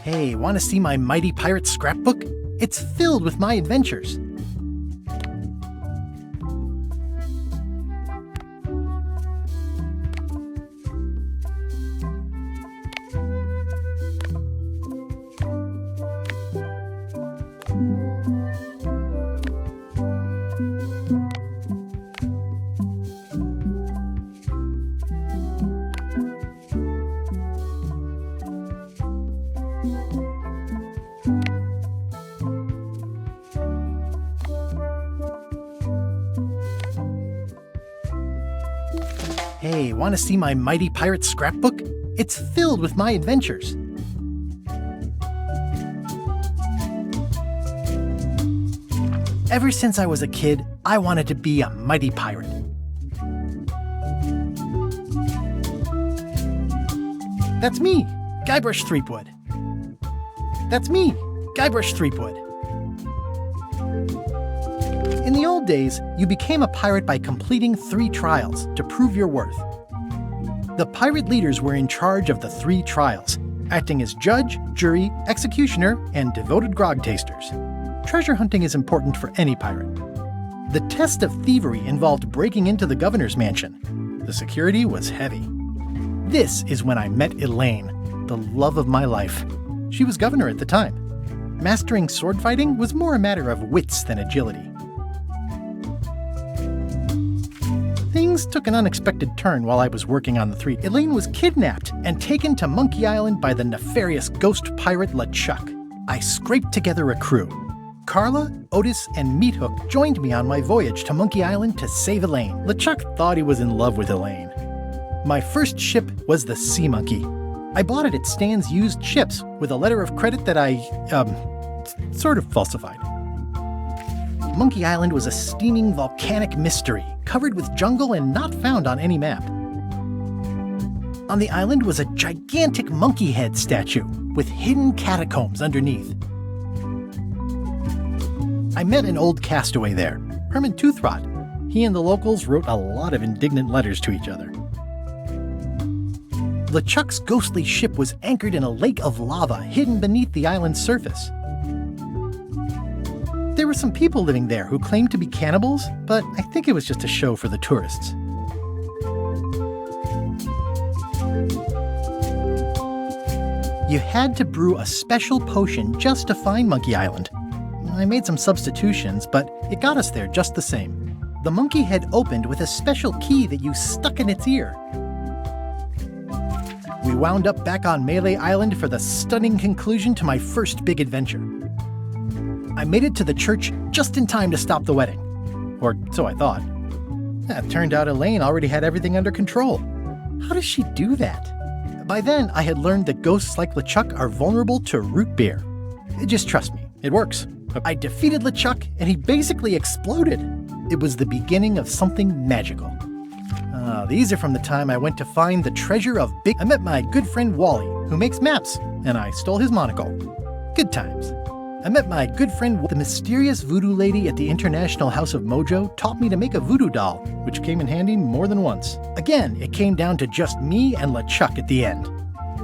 Hey, want to see my mighty pirate scrapbook? It's filled with my adventures. Hey, want to see my mighty pirate scrapbook? It's filled with my adventures. Ever since I was a kid, I wanted to be a mighty pirate. That's me, Guybrush Threepwood. That's me, Guybrush Threepwood. In the old days, you became a pirate by completing 3 trials to prove your worth. The pirate leaders were in charge of the 3 trials, acting as judge, jury, executioner, and devoted grog tasters. Treasure hunting is important for any pirate. The test of thievery involved breaking into the governor's mansion. The security was heavy. This is when I met Elaine, the love of my life. She was governor at the time. Mastering sword fighting was more a matter of wits than agility. Things took an unexpected turn while I was working on the 3. Elaine was kidnapped and taken to Monkey Island by the nefarious ghost pirate LeChuck. I scraped together a crew. Carla, Otis, and Meat Hook joined me on my voyage to Monkey Island to save Elaine. LeChuck thought he was in love with Elaine. My first ship was the Sea Monkey. I bought it at Stan's used ships with a letter of credit that I, sort of falsified. Monkey Island was a steaming volcanic mystery, covered with jungle and not found on any map. On the island was a gigantic monkey head statue with hidden catacombs underneath. I met an old castaway there, Herman Toothrot. He and the locals wrote a lot of indignant letters to each other. LeChuck's ghostly ship was anchored in a lake of lava hidden beneath the island's surface. There were some people living there who claimed to be cannibals, but I think it was just a show for the tourists. You had to brew a special potion just to find Monkey Island. I made some substitutions, but it got us there just the same. The monkey head opened with a special key that you stuck in its ear. We wound up back on Melee Island for the stunning conclusion to my first big adventure. I made it to the church just in time to stop the wedding. Or so I thought. It turned out Elaine already had everything under control. How does she do that? By then, I had learned that ghosts like LeChuck are vulnerable to root beer. Just trust me, it works. I defeated LeChuck, and he basically exploded. It was the beginning of something magical. These are from the time I went to find the treasure of Big... I met my good friend Wally, who makes maps, and I stole his monocle. Good times. I met my good friend... The mysterious voodoo lady at the International House of Mojo taught me to make a voodoo doll, which came in handy more than once. Again, it came down to just me and LeChuck at the end.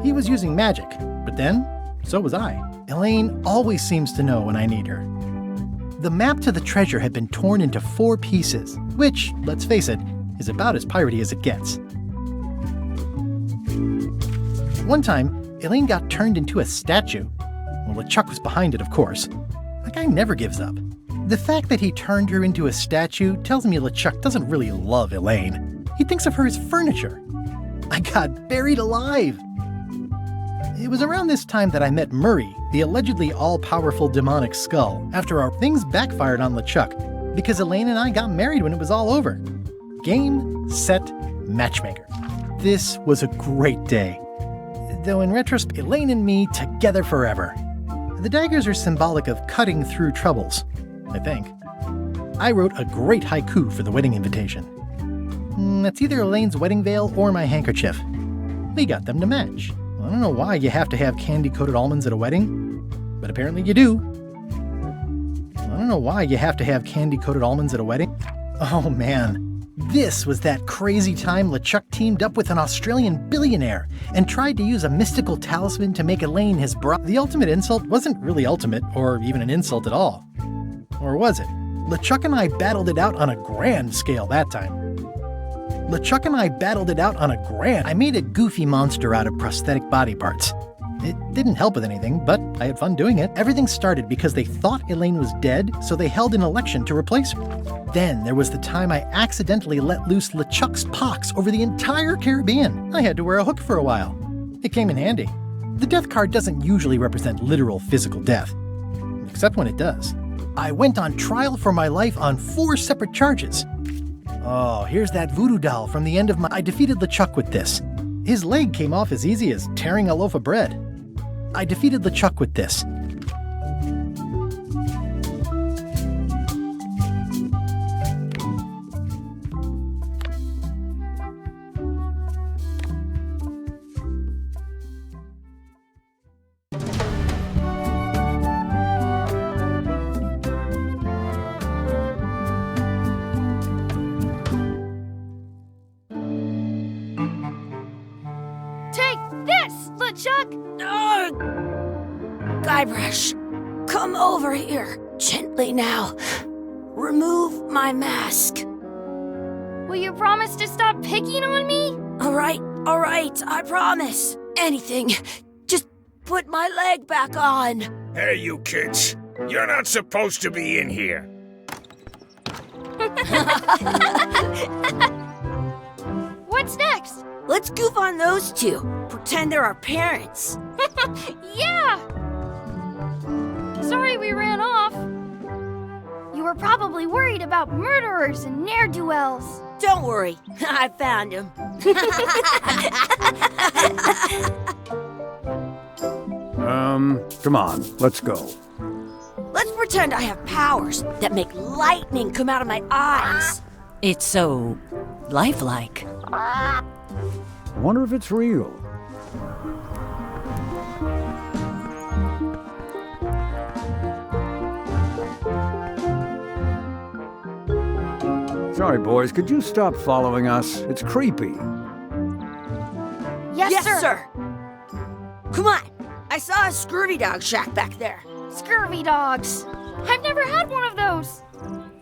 He was using magic, but then, so was I. Elaine always seems to know when I need her. The map to the treasure had been torn into 4 pieces, which, let's face it, is about as piratey as it gets. One time, Elaine got turned into a statue. Well, LeChuck was behind it, of course. That guy never gives up. The fact that he turned her into a statue tells me LeChuck doesn't really love Elaine. He thinks of her as furniture. I got buried alive. It was around this time that I met Murray, the allegedly all-powerful demonic skull, after our things backfired on LeChuck, because Elaine and I got married when it was all over. Game, set, matchmaker. This was a great day. Though in retrospect, Elaine and me together forever. The daggers are symbolic of cutting through troubles, I think. I wrote a great haiku for the wedding invitation. It's either Elaine's wedding veil or my handkerchief. We got them to match. I don't know why you have to have candy-coated almonds at a wedding, but apparently you do. I don't know why you have to have candy-coated almonds at a wedding. Oh man. This was that crazy time LeChuck teamed up with an Australian billionaire and tried to use a mystical talisman to make Elaine his bride. The ultimate insult wasn't really ultimate, or even an insult at all. Or was it? LeChuck and I battled it out on a grand scale that time. I made a goofy monster out of prosthetic body parts. It didn't help with anything, but I had fun doing it. Everything started because they thought Elaine was dead, so they held an election to replace her. Then there was the time I accidentally let loose LeChuck's pox over the entire Caribbean. I had to wear a hook for a while. It came in handy. The death card doesn't usually represent literal physical death, except when it does. I went on trial for my life on 4 separate charges. Oh, here's that voodoo doll from the end of I defeated LeChuck with this. His leg came off as easy as tearing a loaf of bread. I defeated LeChuck with this. LeChuck! Guybrush, come over here. Gently now. Remove my mask. Will you promise to stop picking on me? All right, I promise. Anything. Just put my leg back on. Hey, you kids. You're not supposed to be in here. What's next? Let's goof on those two. Pretend they're our parents. Yeah! Sorry we ran off. You were probably worried about murderers and ne'er-do-wells. Don't worry, I found him. Come on, let's go. Let's pretend I have powers that make lightning come out of my eyes. It's so lifelike. I wonder if it's real. Sorry, boys, could you stop following us? It's creepy. Yes, sir. Come on. I saw a scurvy dog shack back there. Scurvy dogs. I've never had one of those.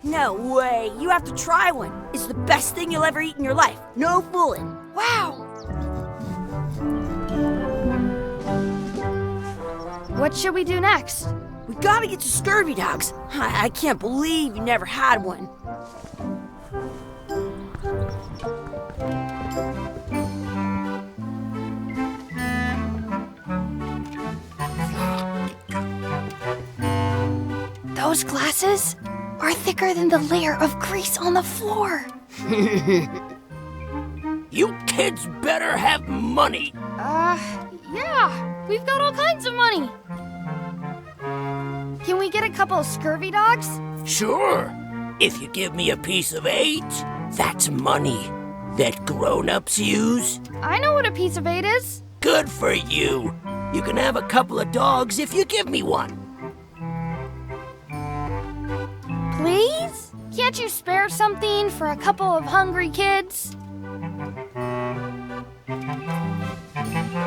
No way. You have to try one. It's the best thing you'll ever eat in your life. No fooling. Wow. What should we do next? We gotta get to scurvy dogs. I can't believe you never had one. Those glasses are thicker than the layer of grease on the floor. You kids better have money. Yeah. We've got all kinds of money. Can we get a couple of scurvy dogs? Sure. If you give me a piece of 8, that's money that grown-ups use. I know what a piece of 8 is. Good for you. You can have a couple of dogs if you give me one. Please? Can't you spare something for a couple of hungry kids?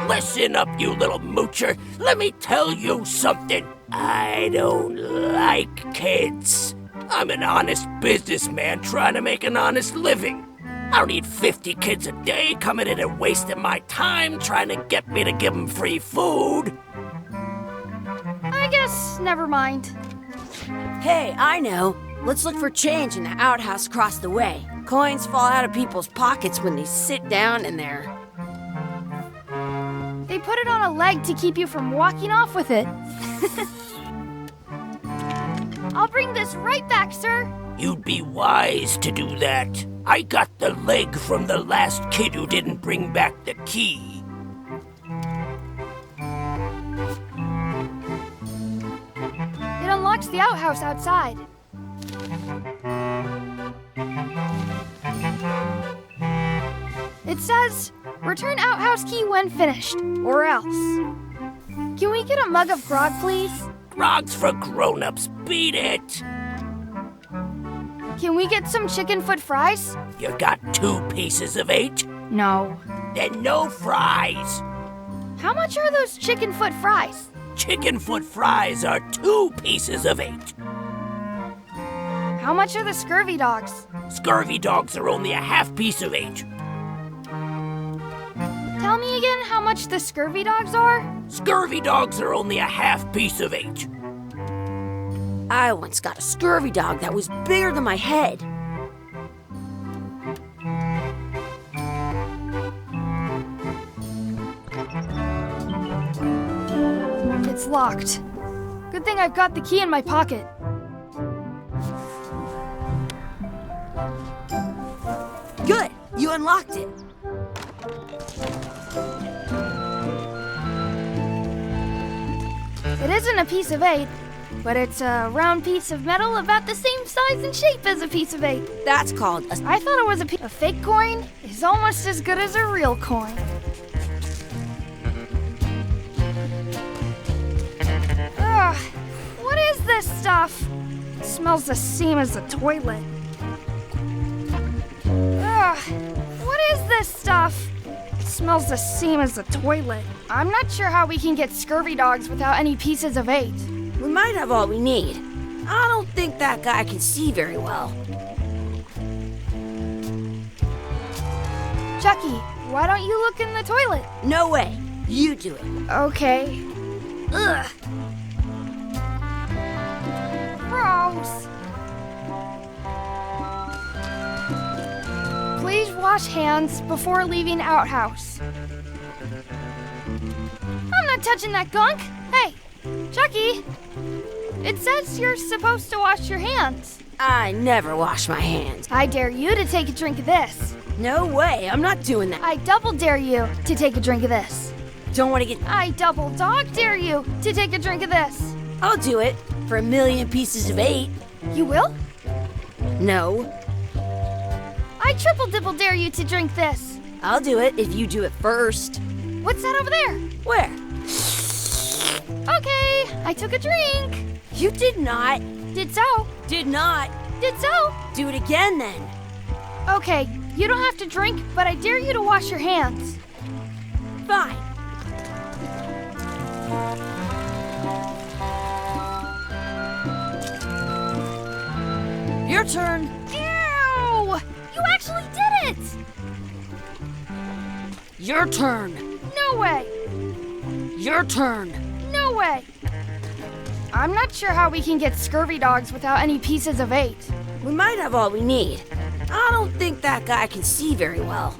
Listen up, you little moocher. Let me tell you something. I don't like kids. I'm an honest businessman trying to make an honest living. I don't need 50 kids a day coming in and wasting my time trying to get me to give them free food. I guess never mind. Hey, I know. Let's look for change in the outhouse across the way. Coins fall out of people's pockets when they sit down in there. They put it on a leg to keep you from walking off with it. I'll bring this right back, sir. You'd be wise to do that. I got the leg from the last kid who didn't bring back the key. It unlocks the outhouse outside. It says, return outhouse key when finished, or else. Can we get a mug of grog, please? Grog's for grown-ups. Beat it. Can we get some chicken foot fries? You got 2 pieces of 8? No. Then no fries. How much are those chicken foot fries? Chicken foot fries are 2 pieces of 8. How much are the scurvy dogs? Scurvy dogs are only a half piece of 8. Tell me again how much the scurvy dogs are? Scurvy dogs are only a half piece of 8. I once got a scurvy dog that was bigger than my head. It's locked. Good thing I've got the key in my pocket. Good, you unlocked it. It isn't a piece of 8, but it's a round piece of metal about the same size and shape as a piece of 8. That's called a... I thought it was a fake coin is almost as good as a real coin. Ugh, what is this stuff? It smells the same as the toilet. Ugh, what is this stuff? It smells the same as the toilet. I'm not sure how we can get scurvy dogs without any pieces of 8. We might have all we need. I don't think that guy can see very well. Chucky, why don't you look in the toilet? No way. You do it. Okay. Ugh. Gross. Please wash hands before leaving outhouse. I'm not touching that gunk. Hey, Chucky. It says you're supposed to wash your hands. I never wash my hands. I dare you to take a drink of this. No way, I'm not doing that. I double dare you to take a drink of this. Don't want to get... I double dog dare you to take a drink of this. I'll do it for 1,000,000 pieces of 8. You will? No, I triple dipple dare you to drink this. I'll do it if you do it first. What's that over there? Where? Okay, I took a drink. You did not. Did so. Did not. Did so. Do it again then. Okay, you don't have to drink, but I dare you to wash your hands. Fine. Your turn. Ew! You actually did it! Your turn. No way. Your turn. No way. I'm not sure how we can get scurvy dogs without any pieces of 8. We might have all we need. I don't think that guy can see very well.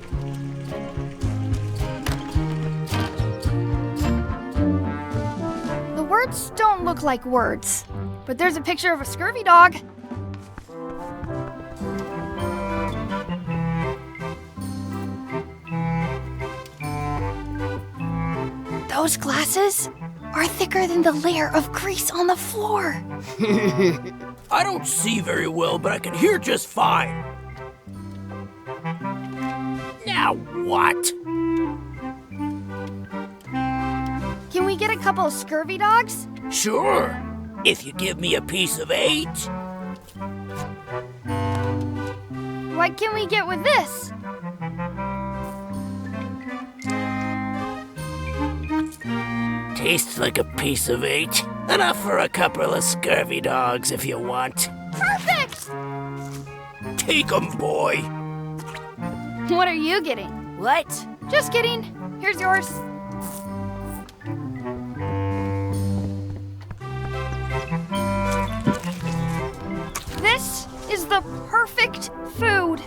The words don't look like words, but there's a picture of a scurvy dog. Those glasses are thicker than the layer of grease on the floor. I don't see very well, but I can hear just fine. Now what? Can we get a couple of scurvy dogs? Sure, if you give me a piece of 8. What can we get with this? Tastes like a piece of 8. Enough for a couple of scurvy dogs if you want. Perfect! Take 'em, boy. What are you getting? What? Just kidding. Here's yours. This is the perfect food.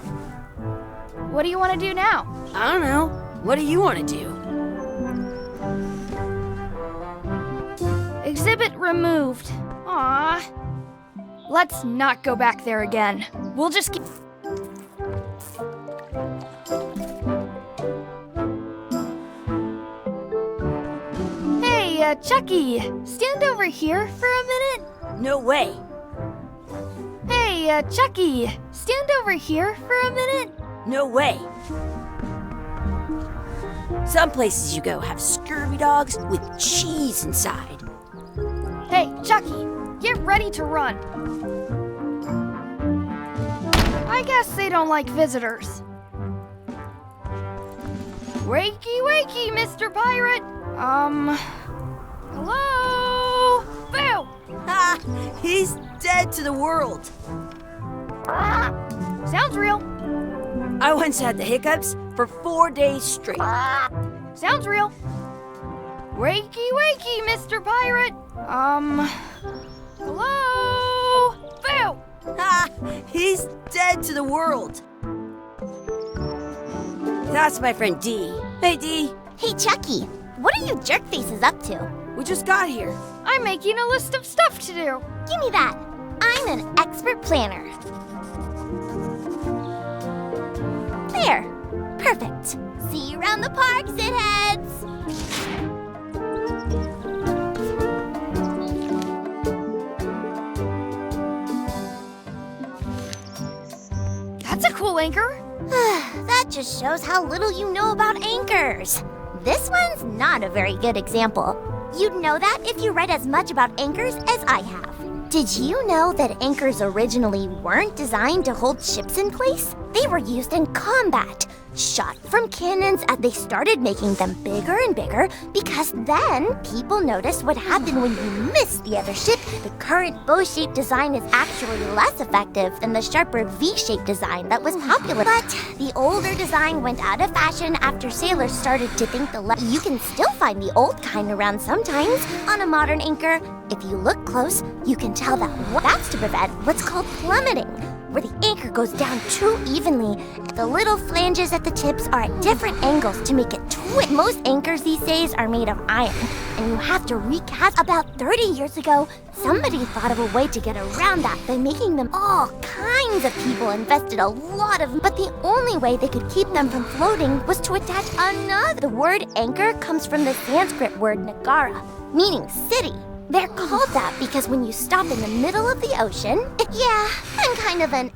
What do you want to do now? I don't know. What do you want to do? Exhibit removed. Aww. Let's not go back there again. We'll just keep... Hey, Chucky, stand over here for a minute. No way. Hey, Chucky, stand over here for a minute. No way. Some places you go have scurvy dogs with cheese inside. Hey, Chucky, get ready to run. I guess they don't like visitors. Wakey, wakey, Mr. Pirate! Hello? Boo! Ha! He's dead to the world. Sounds real. I once had the hiccups for 4 days straight. Sounds real. Wakey, wakey, Mr. Pirate! Hello? Boo! Ha! He's dead to the world. That's my friend Dee. Hey, Dee. Hey, Chucky, what are you jerk faces up to? We just got here. I'm making a list of stuff to do. Give me that. I'm an expert planner. There. Perfect. See you around the park, shitheads. That's a cool anchor. That just shows how little you know about anchors. This one's not a very good example. You'd know that if you read as much about anchors as I have. Did you know that anchors originally weren't designed to hold ships in place? They were used in combat, shot from cannons as they started making them bigger and bigger because then people noticed what happened when you missed the other ship. The current bow-shaped design is actually less effective than the sharper V-shaped design that was popular. But the older design went out of fashion after sailors started to think you can still find the old kind around sometimes. On a modern anchor, if you look close, you can tell that's to prevent what's called plummeting, where the anchor goes down too evenly. The little flanges at the tips are at different angles to make it twist. Most anchors these days are made of iron, and you have to recast. About 30 years ago, somebody thought of a way to get around that by making them. All kinds of people invested a lot of, but the only way they could keep them from floating was to attach another. The word anchor comes from the Sanskrit word nagara, meaning city. They're called that because when you stop in the middle of the ocean, yeah, I'm kind of an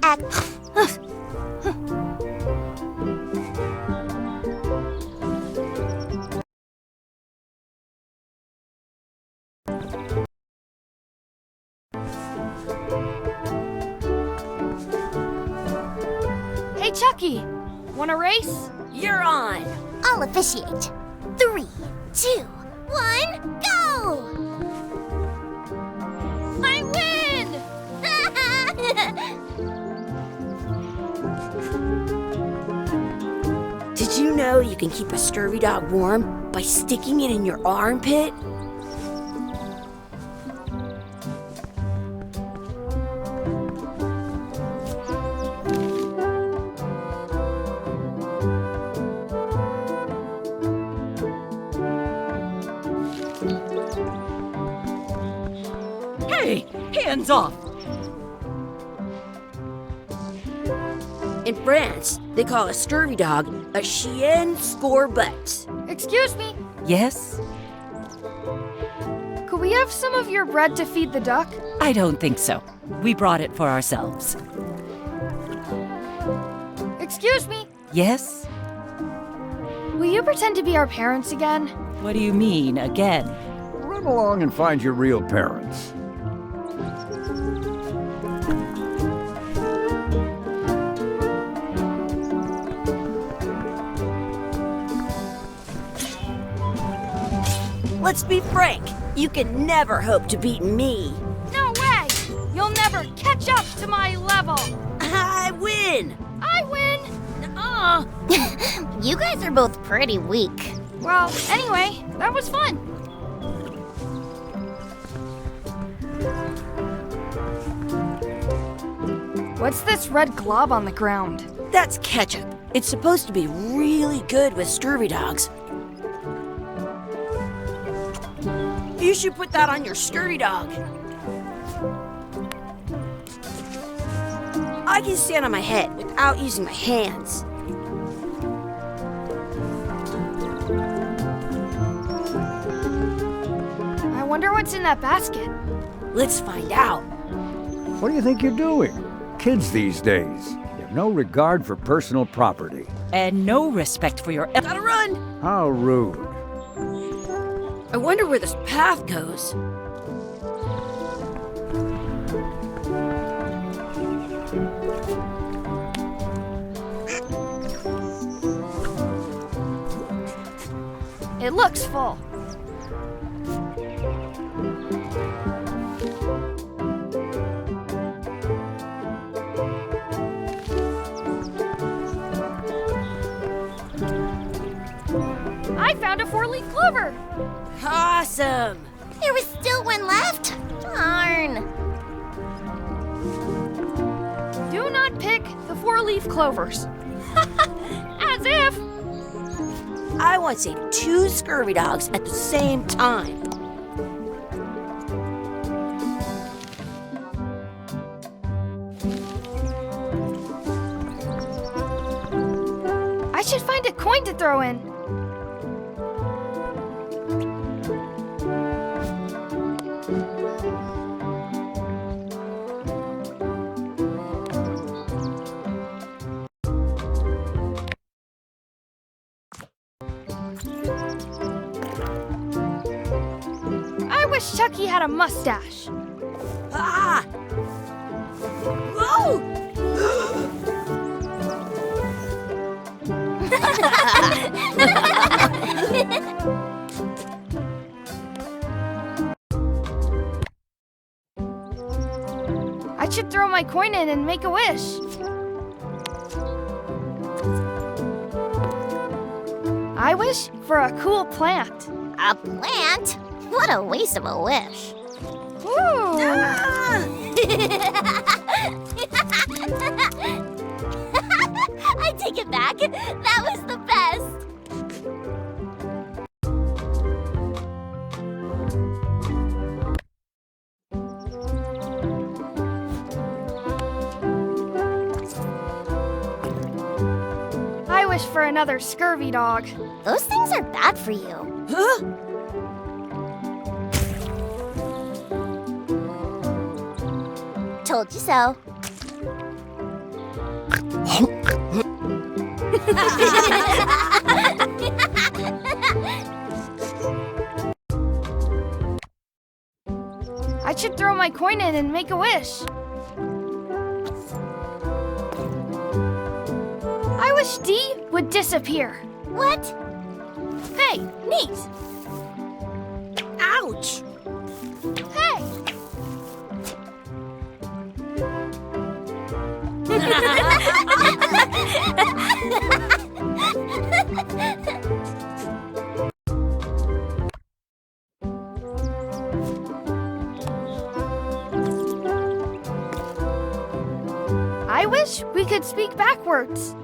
Hey, Chucky, wanna race? You're on. I'll officiate. 3, 2, 1, go! I win! Did you know you can keep a scurvy dog warm by sticking it in your armpit? Hey, hands off! In France, they call a scurvy dog a chien scorbut. Excuse me, Yes? could we have some of your bread to feed the duck? I don't think so. We brought it for ourselves. Excuse me, Yes? will you pretend to be our parents again? What do you mean, again? Run along and find your real parents. Let's be frank, you can never hope to beat me. No way! You'll never catch up to my level! I win! I win! You guys are both pretty weak. Well, anyway, that was fun. What's this red glob on the ground? That's ketchup. It's supposed to be really good with scurvy dogs. You should put that on your scurvy dog. I can stand on my head without using my hands. I wonder what's in that basket. Let's find out. What do you think you're doing? Kids these days, you have no regard for personal property. And no respect for your... Gotta run! How rude. I wonder where this path goes. It looks full. I found a 4-leaf clover! Awesome! There was still one left. Darn. Do not pick the 4-leaf clovers. As if! I want to see 2 scurvy dogs at the same time. I should find a coin to throw in. I wish Chucky had a mustache. Ah! Whoa! I should throw my coin in and make a wish. I wish for a cool plant. A plant? What a waste of a wish. Ooh! I take it back. That was the best. I wish for another scurvy dog. Those things are bad for you. Huh? Told you so. I should throw my coin in and make a wish. I wish D would disappear. What? Hey, neat. Ouch! Hey. I wish we could speak backwards.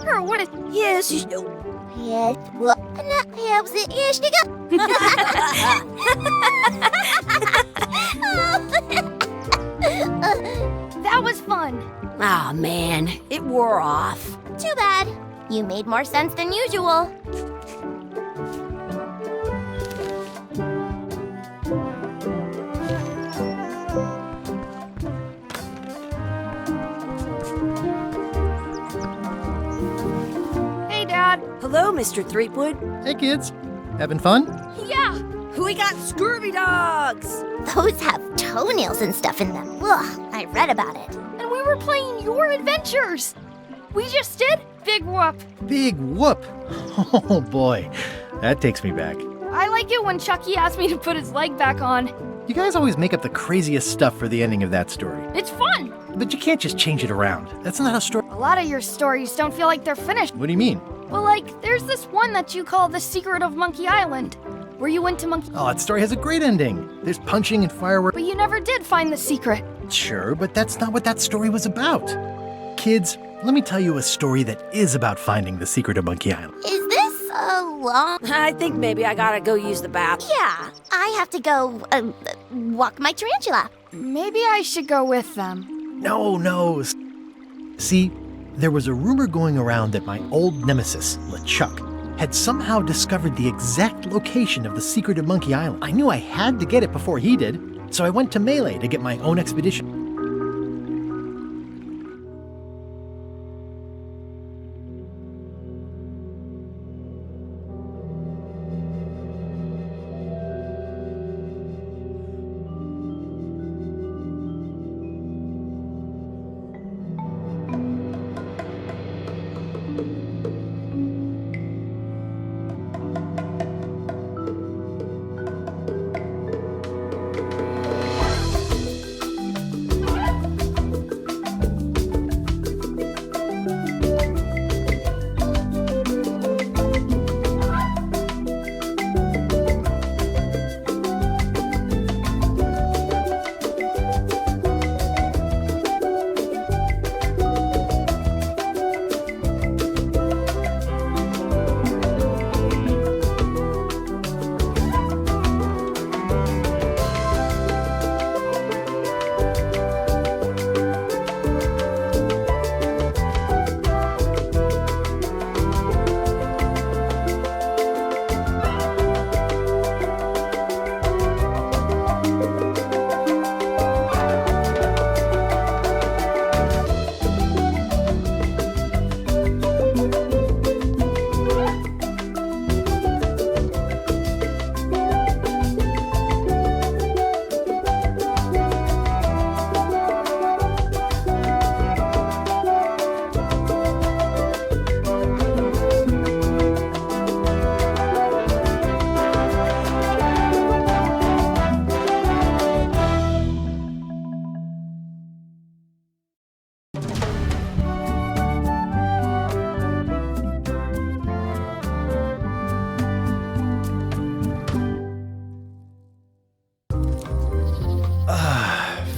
Or what it... Yes, you know. Yes. What? Helps it. Yes, you That was fun. Aw, man, it wore off. Too bad. You made more sense than usual. Hey, Dad. Hello, Mr. Threepwood. Hey, kids. Having fun? Yeah. We got scurvy dogs! Those have toenails and stuff in them. Ugh, I read about it. And we were playing your adventures. We just did Big Whoop. Big whoop. Oh, boy. That takes me back. I like it when Chucky asked me to put his leg back on. You guys always make up the craziest stuff for the ending of that story. It's fun. But you can't just change it around. That's not how story... A lot of your stories don't feel like they're finished. What do you mean? Well, like, there's this one that you call The Secret of Monkey Island, where you went to Monkey... Oh, that story has a great ending. There's punching and fireworks. But you never did find the secret. Sure, but that's not what that story was about. Kids, let me tell you a story that is about finding the secret of Monkey Island. Is this a long... I think maybe I gotta go use the bathroom. Yeah, I have to go walk my tarantula. Maybe I should go with them. No. See, there was a rumor going around that my old nemesis, LeChuck, had somehow discovered the exact location of the secret of Monkey Island. I knew I had to get it before he did, so I went to Melee to get my own expedition.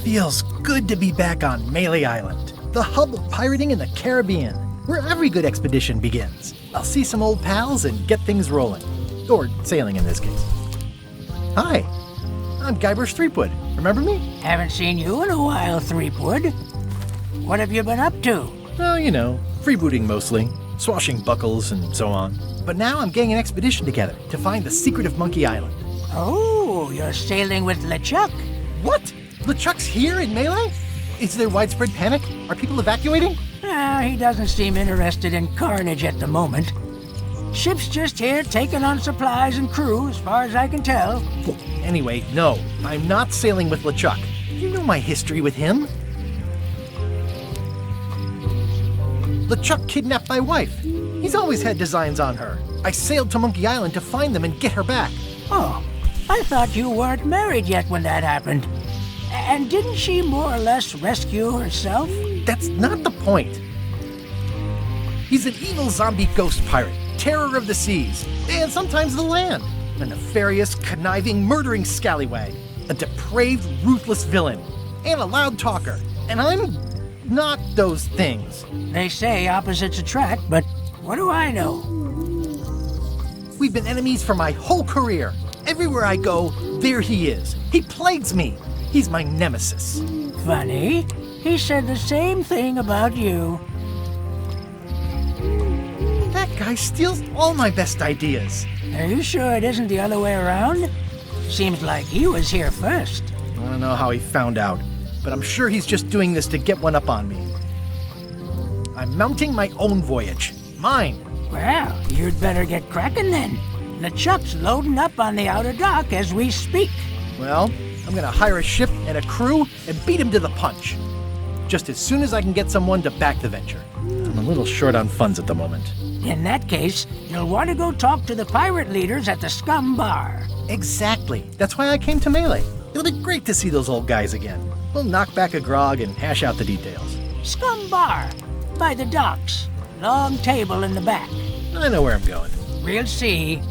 Feels good to be back on Melee Island, the hub of pirating in the Caribbean, where every good expedition begins. I'll see some old pals and get things rolling. Or sailing in this case. Hi, I'm Guybrush Threepwood. Remember me? Haven't seen you in a while, Threepwood. What have you been up to? Oh, you know, freebooting mostly, swashbuckles and so on. But now I'm getting an expedition together to find the secret of Monkey Island. Oh, you're sailing with LeChuck. What? LeChuck's here in Melee? Is there widespread panic? Are people evacuating? He doesn't seem interested in carnage at the moment. Ship's just here taking on supplies and crew, as far as I can tell. Anyway, no, I'm not sailing with LeChuck. You know my history with him. LeChuck kidnapped my wife. He's always had designs on her. I sailed to Monkey Island to find them and get her back. Oh, I thought you weren't married yet when that happened. And didn't she more or less rescue herself? That's not the point. He's an evil zombie ghost pirate, terror of the seas, and sometimes the land. A nefarious, conniving, murdering scallywag. A depraved, ruthless villain. And a loud talker. And I'm not those things. They say opposites attract, but what do I know? We've been enemies for my whole career. Everywhere I go, there he is. He plagues me. He's my nemesis. Funny. He said the same thing about you. That guy steals all my best ideas. Are you sure it isn't the other way around? Seems like he was here first. I don't know how he found out, but I'm sure he's just doing this to get one up on me. I'm mounting my own voyage. Mine. Well, you'd better get cracking then. LeChuck's loading up on the outer dock as we speak. Well, I'm gonna hire a ship and a crew and beat him to the punch. Just as soon as I can get someone to back the venture. I'm a little short on funds at the moment. In that case, you'll want to go talk to the pirate leaders at the Scum Bar. Exactly. That's why I came to Melee. It'll be great to see those old guys again. We'll knock back a grog and hash out the details. Scum Bar, by the docks. Long table in the back. I know where I'm going. We'll see.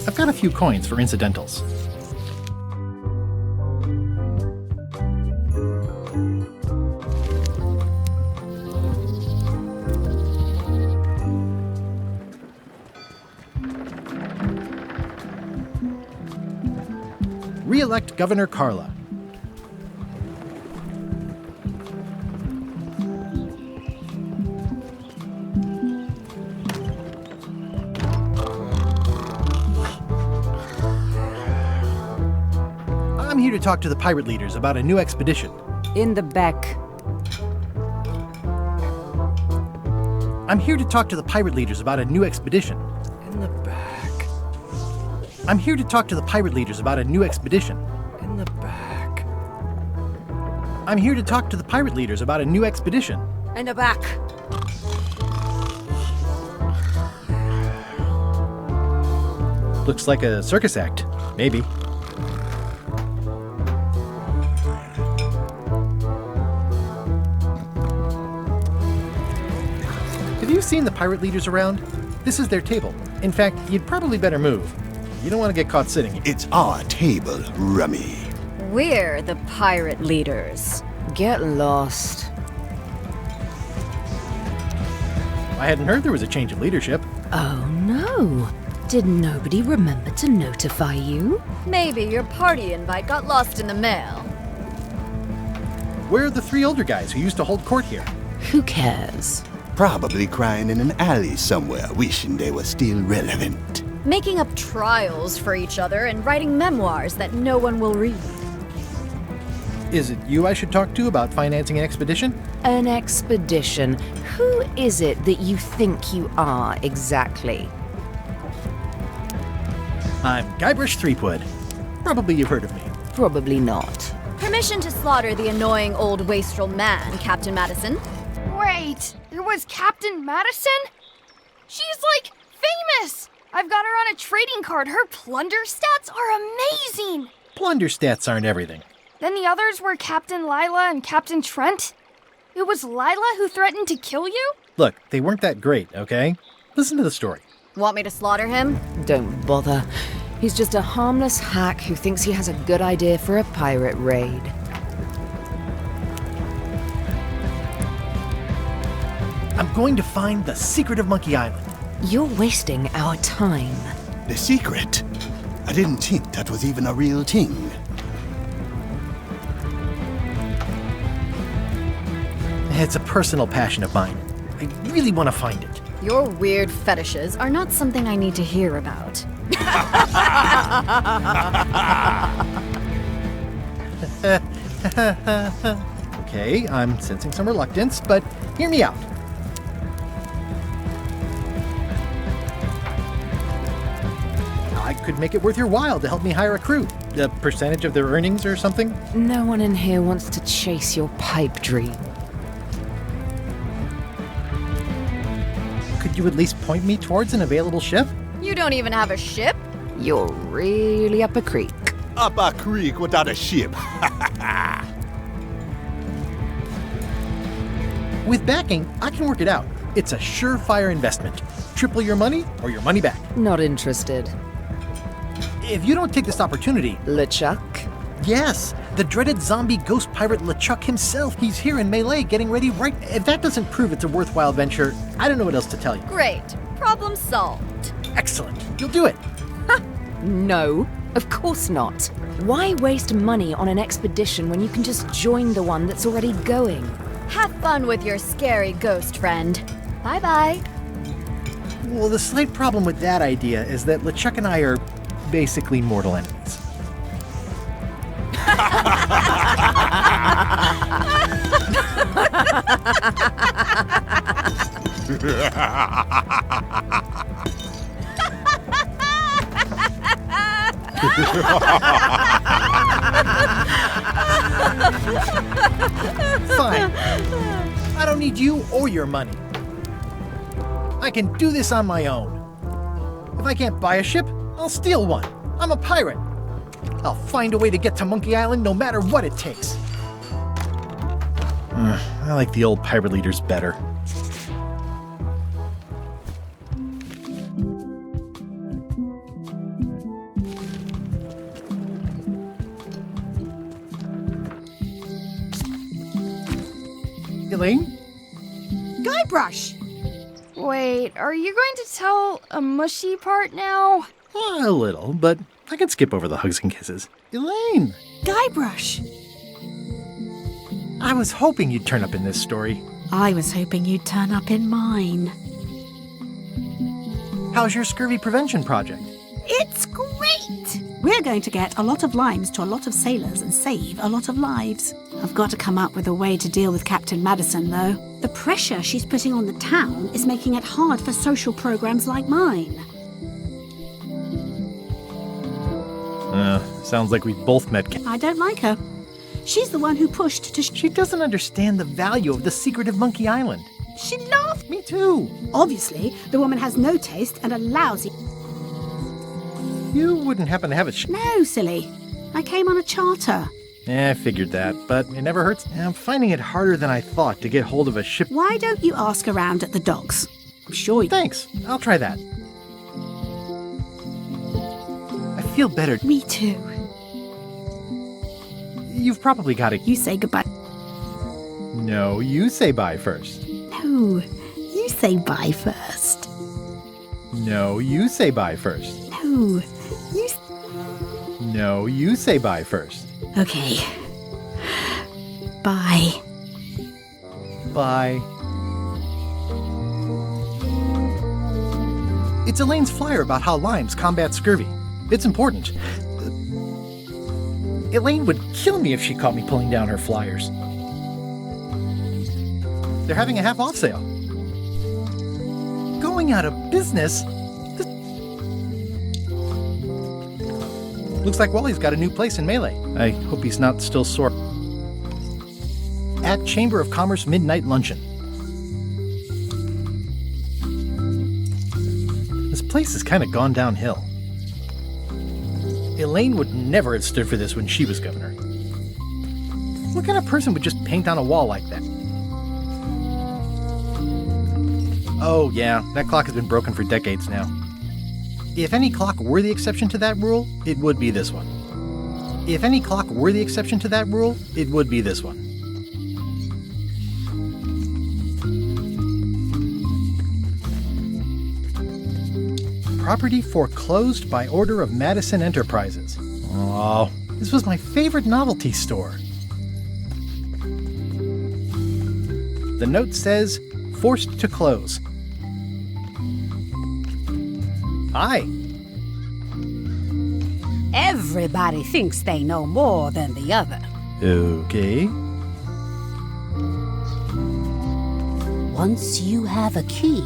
I've got a few coins for incidentals. Re-elect Governor Carla. I'm here to talk to the pirate leaders about a new expedition. In the back. I'm here to talk to the pirate leaders about a new expedition. In the back. I'm here to talk to the pirate leaders about a new expedition. In the back. I'm here to talk to the pirate leaders about a new expedition. In the back. Looks like a circus act. Maybe. Have you seen the pirate leaders around? This is their table. In fact, you'd probably better move. You don't want to get caught sitting here. It's our table, Rummy. We're the pirate leaders. Get lost. I hadn't heard there was a change of leadership. Oh no. Did nobody remember to notify you? Maybe your party invite got lost in the mail. Where are the three older guys who used to hold court here? Who cares? Probably crying in an alley somewhere, wishing they were still relevant. Making up trials for each other and writing memoirs that no one will read. Is it you I should talk to about financing an expedition? An expedition? Who is it that you think you are exactly? I'm Guybrush Threepwood. Probably you've heard of me. Probably not. Permission to slaughter the annoying old wastrel man, Captain Madison. Wait, it was Captain Madison? She's like famous! I've got her on a trading card. Her plunder stats are amazing! Plunder stats aren't everything. Then the others were Captain Lila and Captain Trent? It was Lila who threatened to kill you? Look, they weren't that great, okay? Listen to the story. Want me to slaughter him? Don't bother. He's just a harmless hack who thinks he has a good idea for a pirate raid. I'm going to find the secret of Monkey Island. You're wasting our time. The secret? I didn't think that was even a real thing. It's a personal passion of mine. I really want to find it. Your weird fetishes are not something I need to hear about. Okay, I'm sensing some reluctance, but hear me out. I could make it worth your while to help me hire a crew. A percentage of their earnings or something? No one in here wants to chase your pipe dream. Could you at least point me towards an available ship? You don't even have a ship? You're really up a creek. Up a creek without a ship. With backing, I can work it out. It's a surefire investment. Triple your money or your money back. Not interested. If you don't take this opportunity... LeChuck? Yes, the dreaded zombie ghost pirate LeChuck himself. He's here in Melee getting ready right... If that doesn't prove it's a worthwhile venture, I don't know what else to tell you. Great. Problem solved. Excellent. You'll do it. No, of course not. Why waste money on an expedition when you can just join the one that's already going? Have fun with your scary ghost friend. Bye-bye. Well, the slight problem with that idea is that LeChuck and I are basically mortal enemies. Fine. I don't need you or your money. I can do this on my own. If I can't buy a ship, I'll steal one. I'm a pirate. I'll find a way to get to Monkey Island no matter what it takes. I like the old pirate leaders better. Elaine? Guybrush! Wait, are you going to tell a mushy part now? A little, but I can skip over the hugs and kisses. Elaine! Guybrush! I was hoping you'd turn up in this story. I was hoping you'd turn up in mine. How's your scurvy prevention project? It's great! We're going to get a lot of limes to a lot of sailors and save a lot of lives. I've got to come up with a way to deal with Captain Madison, though. The pressure she's putting on the town is making it hard for social programs like mine. Sounds like we've both met... I don't like her. She's the one who pushed to... She doesn't understand the value of the secret of Monkey Island. She laughed. Me too. Obviously, the woman has no taste and a lousy... You wouldn't happen to have a... No, silly. I came on a charter. I figured that, but it never hurts. I'm finding it harder than I thought to get hold of a ship... Why don't you ask around at the docks? I'm sure you... Thanks. I'll try that. I feel better. Me too. You've probably got it. You say goodbye. No, you say bye first. No, you say bye first. No, you say bye first. No, you... No, you say bye first. Okay. Bye. Bye. It's Elaine's flyer about how limes combat scurvy. It's important. Elaine would kill me if she caught me pulling down her flyers. They're having a half-off sale. Going out of business? Looks like Wally's got a new place in Melee. I hope he's not still sore. At Chamber of Commerce Midnight Luncheon. This place has kind of gone downhill. Elaine would never have stood for this when she was governor. What kind of person would just paint on a wall like that? Oh yeah, that clock has been broken for decades now. If any clock were the exception to that rule, it would be this one. If any clock were the exception to that rule, it would be this one. Property foreclosed by order of Madison Enterprises. Oh, this was my favorite novelty store. The note says, forced to close. Hi. Everybody thinks they know more than the other. Okay. Once you have a key,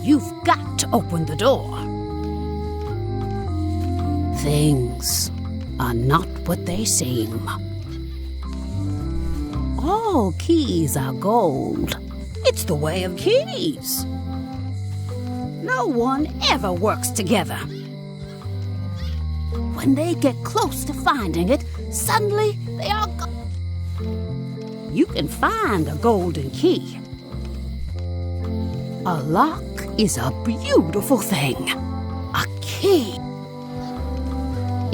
you've got to open the door. Things are not what they seem. All keys are gold. It's the way of keys. No one ever works together. When they get close to finding it, suddenly they are gone. You can find a golden key. A lock is a beautiful thing. A key.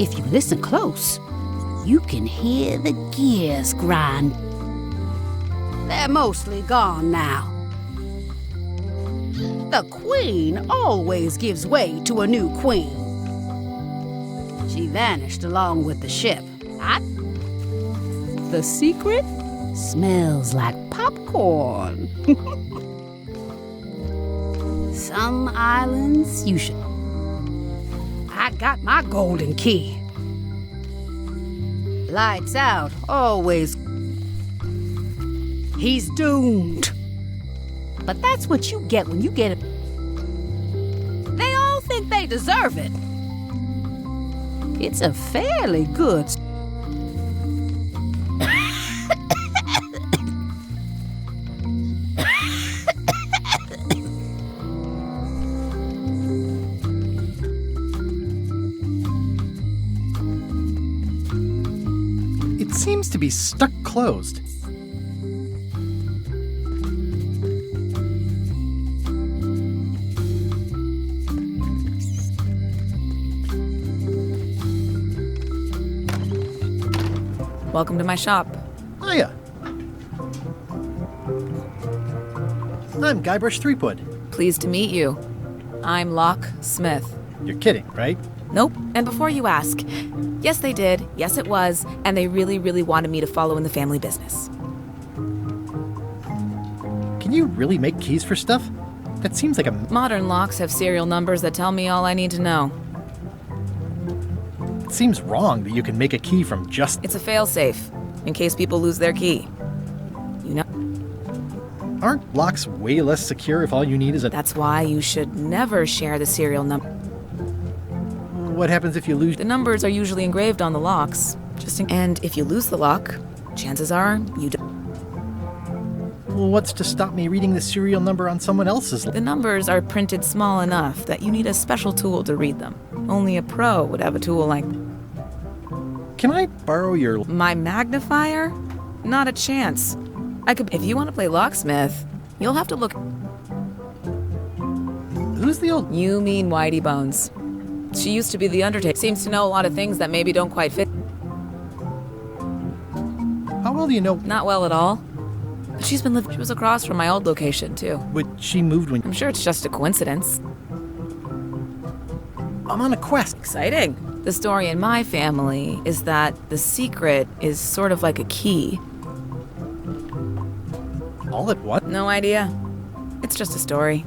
If you listen close, you can hear the gears grind. They're mostly gone now. The queen always gives way to a new queen. She vanished along with the ship. The secret smells like popcorn. Some islands you should. I got my golden key. Lights out, always. He's doomed. But that's what you get when you get it. They all think they deserve it. It's a fairly good. It seems to be stuck closed. Welcome to my shop. Hiya. I'm Guybrush Threepwood. Pleased to meet you. I'm Locke Smith. You're kidding, right? Nope. And before you ask, yes they did, yes it was, and they really, really wanted me to follow in the family business. Can you really make keys for stuff? That seems like a... Modern locks have serial numbers that tell me all I need to know. It seems wrong that you can make a key from just... It's a failsafe, in case people lose their key. You know? Aren't locks way less secure if all you need is a... That's why you should never share the serial number. What happens if you lose... The numbers are usually engraved on the locks. And if you lose the lock, chances are you don't. Well, what's to stop me reading the serial number on someone else's... The numbers are printed small enough that you need a special tool to read them. Only a pro would have a tool like... Can I borrow your... My magnifier? Not a chance. I could... If you want to play locksmith, you'll have to look... Who's the old... You mean Whitey Bones. She used to be the Undertaker. Seems to know a lot of things that maybe don't quite fit. How well do you know... Not well at all. She's been living... She was across from my old location, too. But she moved when... I'm sure it's just a coincidence. I'm on a quest. Exciting. The story in my family is that the secret is sort of like a key. All at what? No idea. It's just a story.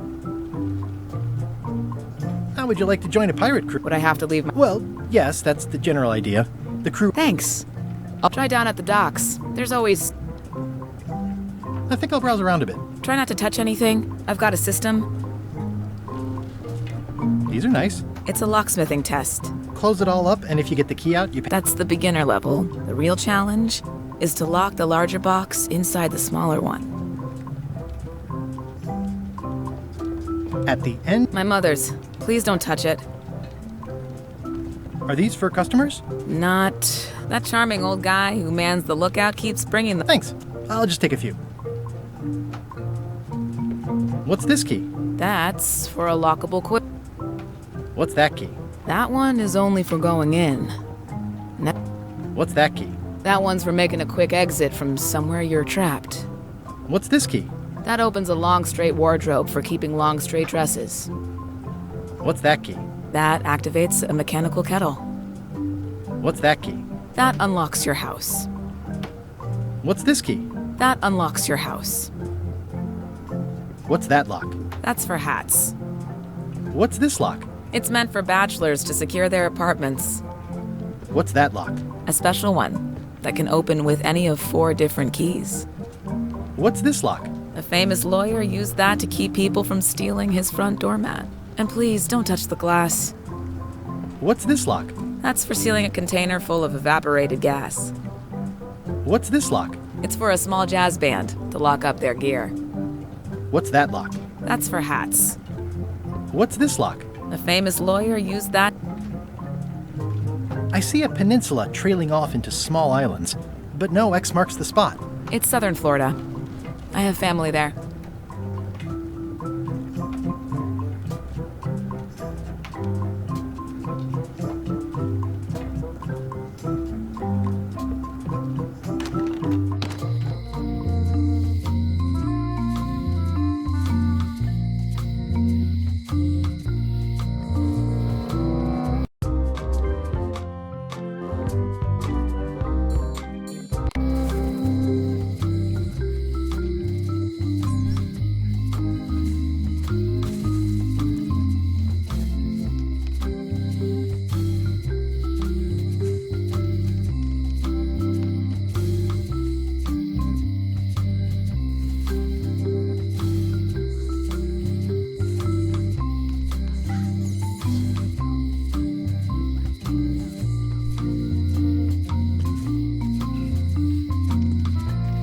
How would you like to join a pirate crew? Would I have to leave my... Well, yes, that's the general idea. The crew... Thanks. I'll try down at the docks. There's always... I think I'll browse around a bit. Try not to touch anything. I've got a system. These are nice. It's a locksmithing test. Close it all up, and if you get the key out, you... That's the beginner level. The real challenge is to lock the larger box inside the smaller one. At the end... My mother's. Please don't touch it. Are these for customers? Not. That charming old guy who mans the lookout keeps bringing them. Thanks. I'll just take a few. What's this key? That's for a lockable quick. What's that key? That one is only for going in. What's that key? That one's for making a quick exit from somewhere you're trapped. What's this key? That opens a long straight wardrobe for keeping long straight dresses. What's that key? That activates a mechanical kettle. What's that key? That unlocks your house. What's this key? That unlocks your house. What's that lock? That's for hats. What's this lock? It's meant for bachelors to secure their apartments. What's that lock? A special one that can open with any of 4 different keys. What's this lock? A famous lawyer used that to keep people from stealing his front doormat. And please, don't touch the glass. What's this lock? That's for sealing a container full of evaporated gas. What's this lock? It's for a small jazz band to lock up their gear. What's that lock? That's for hats. What's this lock? A famous lawyer used that. I see a peninsula trailing off into small islands, but no X marks the spot. It's southern Florida. I have family there.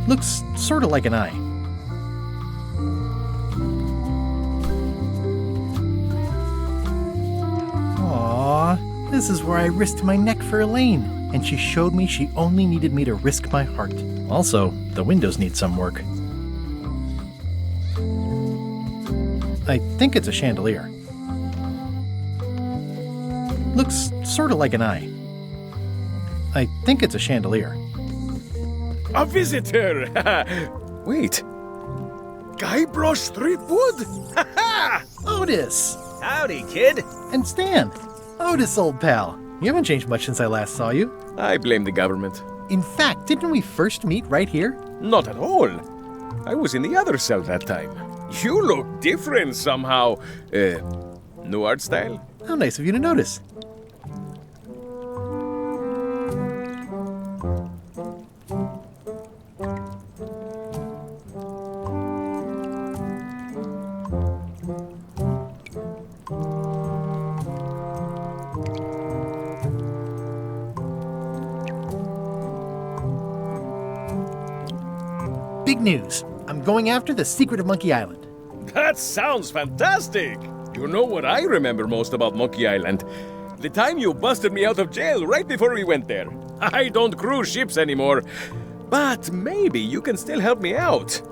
Looks sort of like an eye. Aww, this is where I risked my neck for Elaine, and she showed me she only needed me to risk my heart. Also, the windows need some work. I think it's a chandelier. Looks sort of like an eye. I think it's a chandelier. A visitor! Wait. Guybrush Threepwood? Otis! Howdy, kid. And Stan. Otis, old pal. You haven't changed much since I last saw you. I blame the government. In fact, didn't we first meet right here? Not at all. I was in the other cell that time. You look different somehow. New art style? How nice of you to notice. Big news. I'm going after the secret of Monkey Island. That sounds fantastic! You know what I remember most about Monkey Island? The time you busted me out of jail right before we went there. I don't cruise ships anymore. But maybe you can still help me out.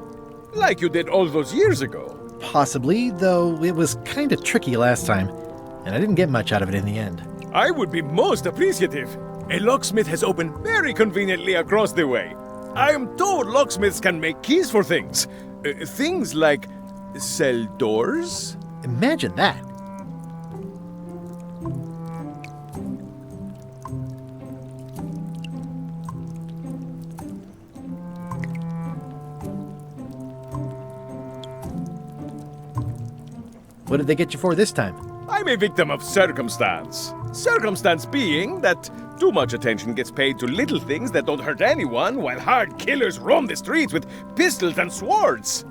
Like you did all those years ago. Possibly, though it was kind of tricky last time, and I didn't get much out of it in the end. I would be most appreciative. A locksmith has opened very conveniently across the way. I am told locksmiths can make keys for things. Things like cell doors? Imagine that. What did they get you for this time? I'm a victim of circumstance. Circumstance being that too much attention gets paid to little things that don't hurt anyone, while hard killers roam the streets with pistols and swords.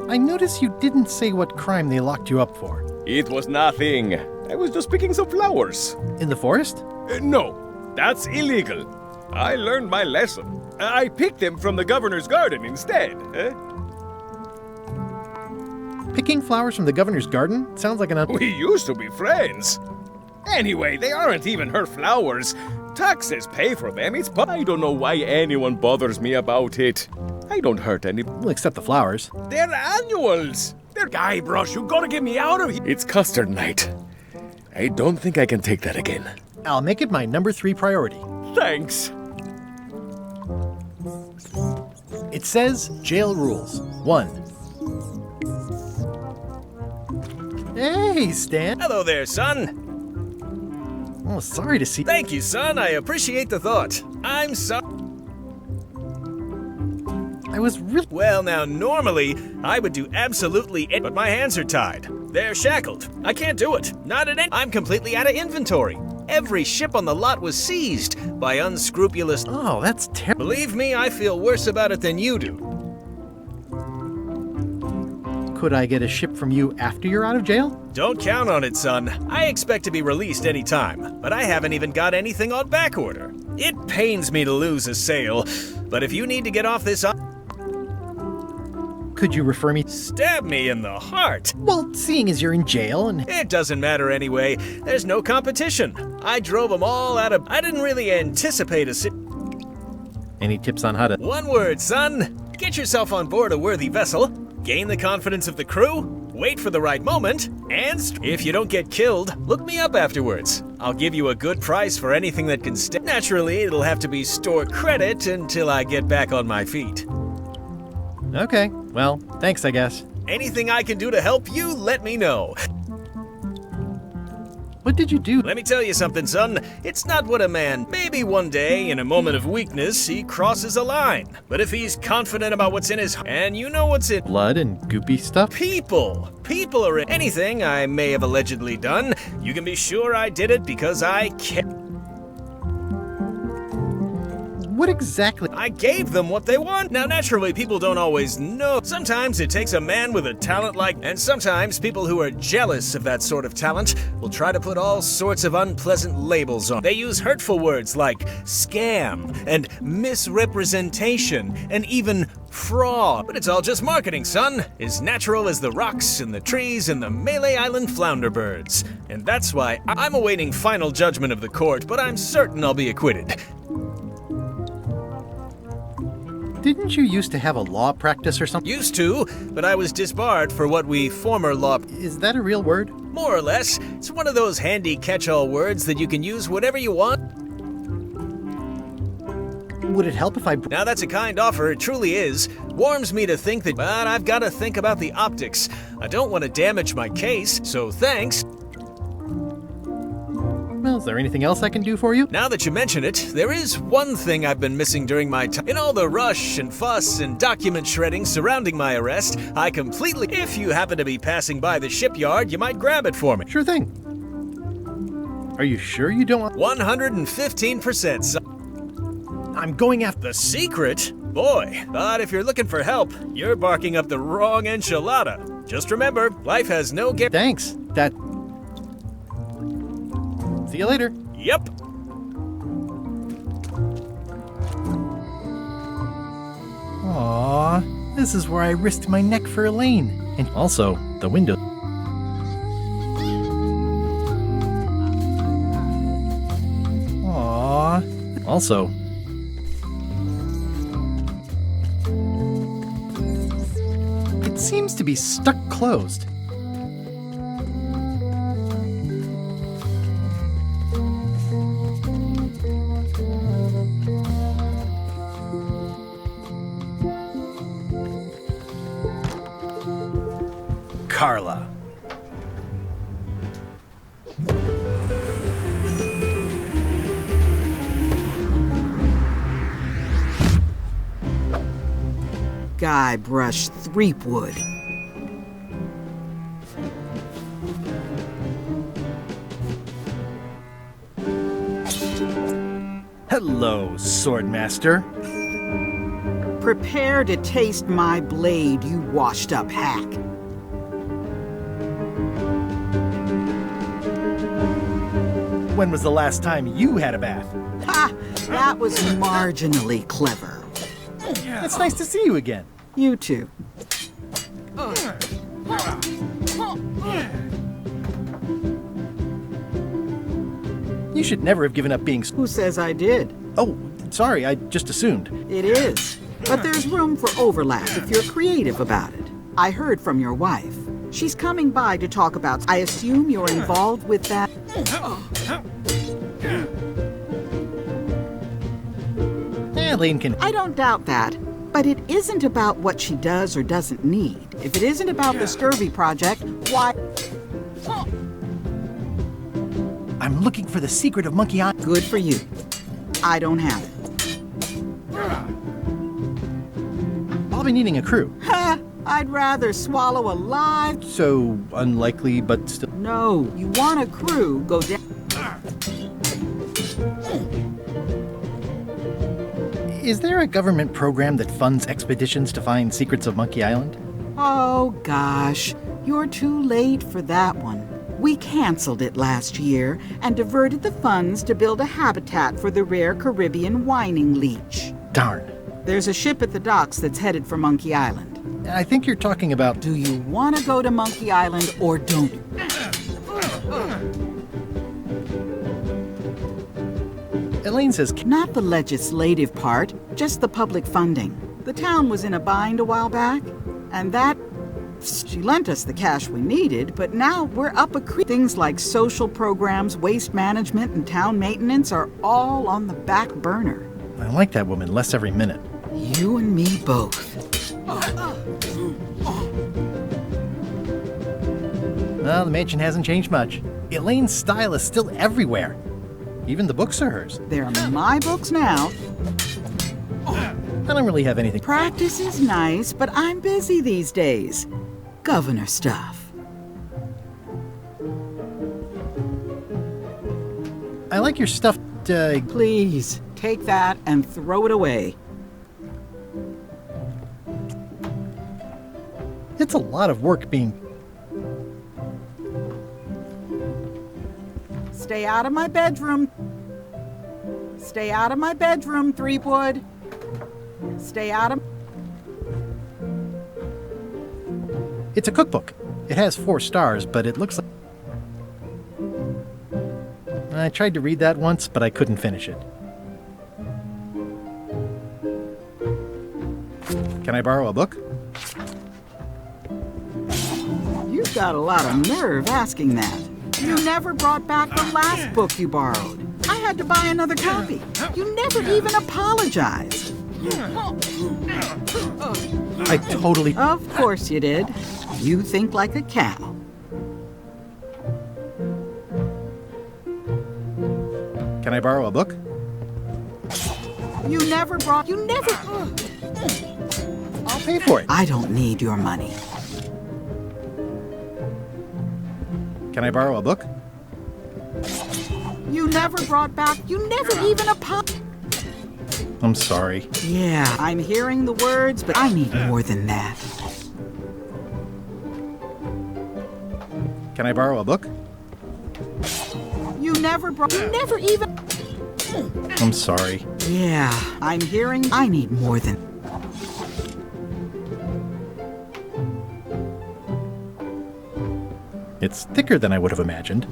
I notice you didn't say what crime they locked you up for. It was nothing. I was just picking some flowers. In the forest? No, that's illegal. I learned my lesson. I picked them from the governor's garden instead. Picking flowers from the governor's garden? Sounds like an We used to be friends. Anyway, they aren't even her flowers. Taxes pay for them. I don't know why anyone bothers me about it. I don't hurt any. We'll accept the flowers. They're annuals. They're Guybrush. You gotta get me out of here. It's custard night. I don't think I can take that again. I'll make it my number 3 priority. Thanks. It says jail rules. 1. Hey, Stan. Hello there, son. Oh, sorry to see. Thank you, son. I appreciate the thought. I'm sorry. I was really. Well, now, normally, I would do absolutely anything, but my hands are tied. They're shackled. I can't do it. Not at any. I'm completely out of inventory. Every ship on the lot was seized by unscrupulous. Oh, that's terrible. Believe me, I feel worse about it than you do. Could I get a ship from you after you're out of jail? Don't count on it, son. I expect to be released any time, but I haven't even got anything on back order. It pains me to lose a sale, but if you need to get off this... Could you refer me? Stab me in the heart. Well, seeing as you're in jail and... It doesn't matter anyway. There's no competition. I drove them all out of... I didn't really anticipate a... Any tips on how to... One word, son. Get yourself on board a worthy vessel. Gain the confidence of the crew, wait for the right moment, and if you don't get killed, look me up afterwards. I'll give you a good price for anything that can stay. Naturally, it'll have to be store credit until I get back on my feet. Okay, well, thanks, I guess. Anything I can do to help you, let me know. What did you do? Let me tell you something, son. It's not what a man... Maybe one day, in a moment of weakness, he crosses a line. But if he's confident about what's in his... And you know what's in... Blood and goopy stuff? People are in... Anything I may have allegedly done, you can be sure I did it because I can't... What exactly? I gave them what they want. Now, naturally, people don't always know. Sometimes it takes a man with a talent like... And sometimes people who are jealous of that sort of talent will try to put all sorts of unpleasant labels on. They use hurtful words like scam and misrepresentation and even fraud. But it's all just marketing, son. As natural as the rocks and the trees and the Melee Island flounder birds. And that's why I'm awaiting final judgment of the court, but I'm certain I'll be acquitted. Didn't you used to have a law practice or something? Used to, but I was disbarred for what we former law... Is that a real word? More or less. It's one of those handy catch-all words that you can use whatever you want. Would it help if I... Now that's a kind offer, it truly is. Warms me to think that... But I've got to think about the optics. I don't want to damage my case, so thanks. Well, is there anything else I can do for you? Now that you mention it, there is one thing I've been missing during my time. In all the rush and fuss and document shredding surrounding my arrest, I completely... If you happen to be passing by the shipyard, you might grab it for me. Sure thing. Are you sure you don't want... 115%, son. I'm going after... The secret? Boy, but if you're looking for help, you're barking up the wrong enchilada. Just remember, life has no... Thanks. See you later. Yep. Aww, this is where I risked my neck for Elaine. And also, the window. Aww. Also. It seems to be stuck closed. Carla. Guybrush Threepwood. Hello, Swordmaster. Prepare to taste my blade, you washed-up hack. When was the last time you had a bath? Ha! That was marginally clever. It's nice to see you again. You too. You should never have given up being... Who says I did? Oh, sorry, I just assumed. It is. But there's room for overlap if you're creative about it. I heard from your wife. She's coming by to talk about... I assume you're involved with that... Elaine can... I don't doubt that. But it isn't about what she does or doesn't need. If it isn't about the Scurvy Project, why... I'm looking for the secret of Monkey Island. Good for you. I don't have it. I'll be needing a crew. Ha! I'd rather swallow a live... So unlikely, but still... No, you want a crew, go down... Is there a government program that funds expeditions to find secrets of Monkey Island? Oh, gosh. You're too late for that one. We canceled it last year and diverted the funds to build a habitat for the rare Caribbean whining leech. Darn. There's a ship at the docks that's headed for Monkey Island. I think you're talking about... Do you want to go to Monkey Island or don't you? Elaine says... Not the legislative part, just the public funding. The town was in a bind a while back, and that... She lent us the cash we needed, but now we're up a creek. Things like social programs, waste management, and town maintenance are all on the back burner. I like that woman less every minute. You and me both. Well, the mansion hasn't changed much. Elaine's style is still everywhere. Even the books are hers. They're my books now. I don't really have anything. Practice is nice, but I'm busy these days. Governor stuff. I like your stuffed... Please, take that and throw it away. It's a lot of work being... Stay out of my bedroom. Stay out of my bedroom, Threepwood. Stay out of... It's a cookbook. It has 4 stars, but it looks like... I tried to read that once, but I couldn't finish it. Can I borrow a book? You've got a lot of nerve asking that. You never brought back the last book you borrowed. I had to buy another copy. You never even apologized. I totally... Of course you did. You think like a cow. Can I borrow a book? You never brought... You never... I'll pay for it. I don't need your money. Can I borrow a book? You never brought back... You never even apologized. I'm sorry. Yeah, I'm hearing the words, but I need more than that. Can I borrow a book? You never brought... You never even... I'm sorry. Yeah, I'm hearing... I need more than... It's thicker than I would have imagined.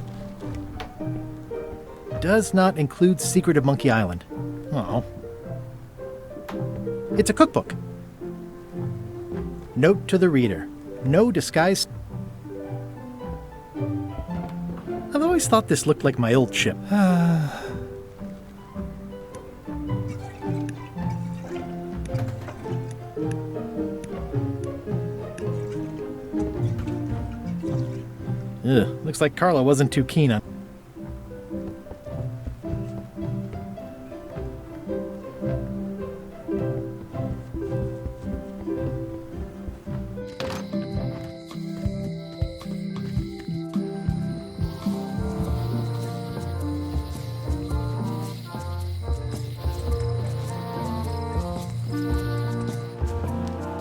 Does not include Secret of Monkey Island. Oh. It's a cookbook. Note to the reader. No disguise. I've always thought this looked like my old ship. Ugh, looks like Carla wasn't too keen on...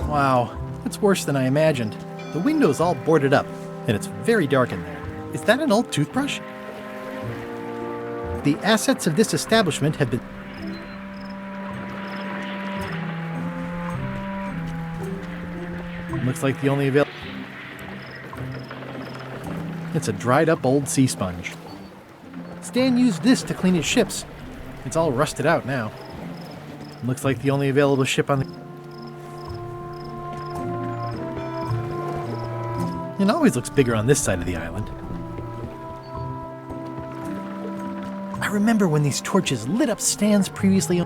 Wow, it's worse than I imagined. The window's all boarded up, and it's very dark in there. Is that an old toothbrush? The assets of this establishment have been... Looks like the only available... It's a dried up old sea sponge. Stan used this to clean his ships. It's all rusted out now. Looks like the only available ship on the... It always looks bigger on this side of the island. I remember when these torches lit up Stan's previously...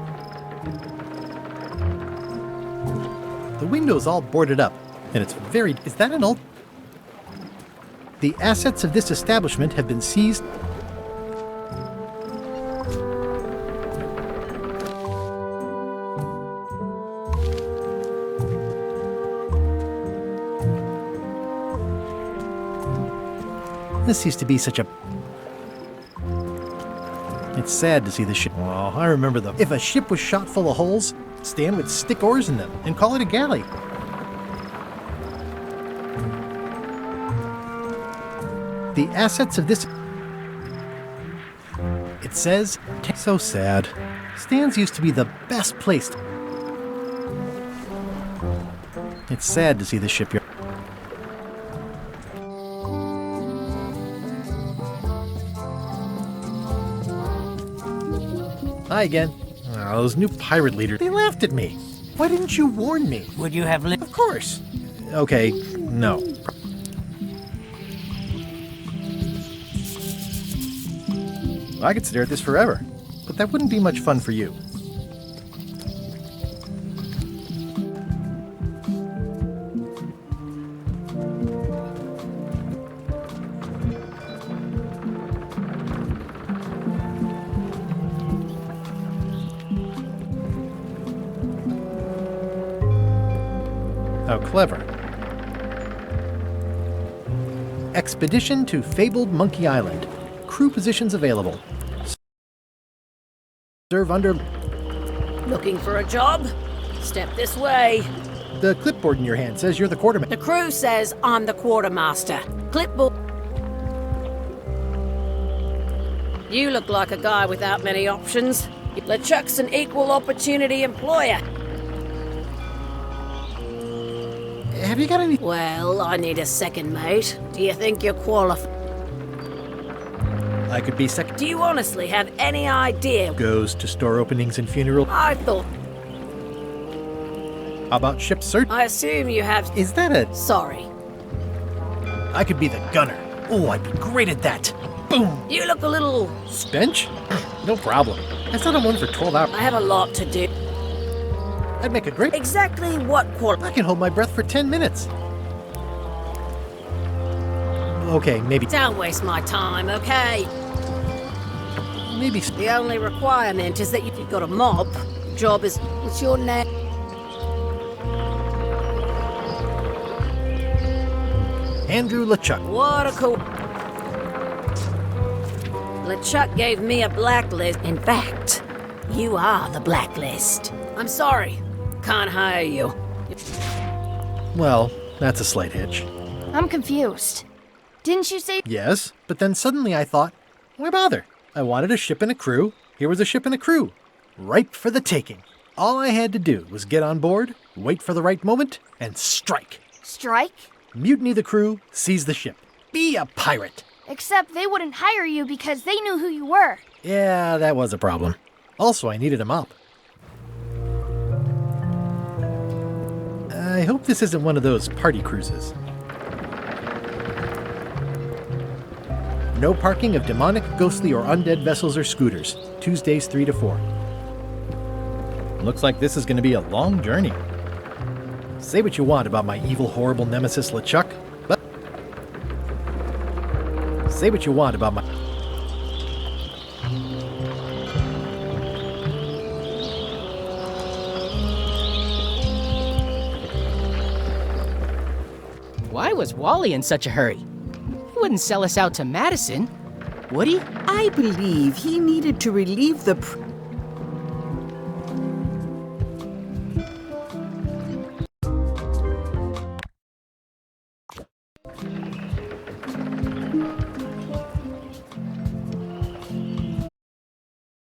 The window's all boarded up, and it's very... Is that an old... The assets of this establishment have been seized... This used to be such a... It's sad to see the ship... Oh, I remember though. If a ship was shot full of holes, Stan would stick oars in them and call it a galley. The assets of this... It says... So sad. Stan's used to be the best place. It's sad to see the shipyard. Hi again. Oh, those new pirate leaders. They laughed at me. Why didn't you warn me? Would you have Of course. Okay, no. I could stare at this forever, but that wouldn't be much fun for you. How clever. Expedition to fabled Monkey Island. Crew positions available. Serve under... Looking for a job? Step this way. The clipboard in your hand says you're the quartermaster. The crew says I'm the quartermaster. Clipboard. You look like a guy without many options. LeChuck's an equal opportunity employer. Have you got any... Well, I need a second mate. Do you think you're qualified? I could be second. Do you honestly have any idea? Goes to store openings and funeral. I thought... How about ship search? I assume you have... Is that a... Sorry. I could be the gunner. Oh, I'd be great at that. Boom! You look a little... Bench? No problem. I said I'm one for 12 hours. I have a lot to do. I'd make a great... Exactly what quality? I can hold my breath for 10 minutes. Okay, maybe... Don't waste my time, okay? Maybe... The only requirement is that you've got a mob. Job is... What's your name? Andrew LeChuck. What a cool... LeChuck gave me a blacklist. In fact, you are the blacklist. I'm sorry. Can't hire you. Well, that's a slight hitch. I'm confused. Didn't you say... Yes, but then suddenly I thought, why bother? I wanted a ship and a crew. Here was a ship and a crew. Ripe for the taking. All I had to do was get on board, wait for the right moment, and strike. Strike? Mutiny the crew, seize the ship. Be a pirate. Except they wouldn't hire you because they knew who you were. Yeah, that was a problem. Also, I needed a mop. I hope this isn't one of those party cruises. No parking of demonic, ghostly, or undead vessels or scooters. Tuesdays 3 to 4. Looks like this is going to be a long journey. Say what you want about my evil, horrible nemesis LeChuck, but... Say what you want about my... Why was Wally in such a hurry? He wouldn't sell us out to Madison, would he? I believe he needed to relieve the...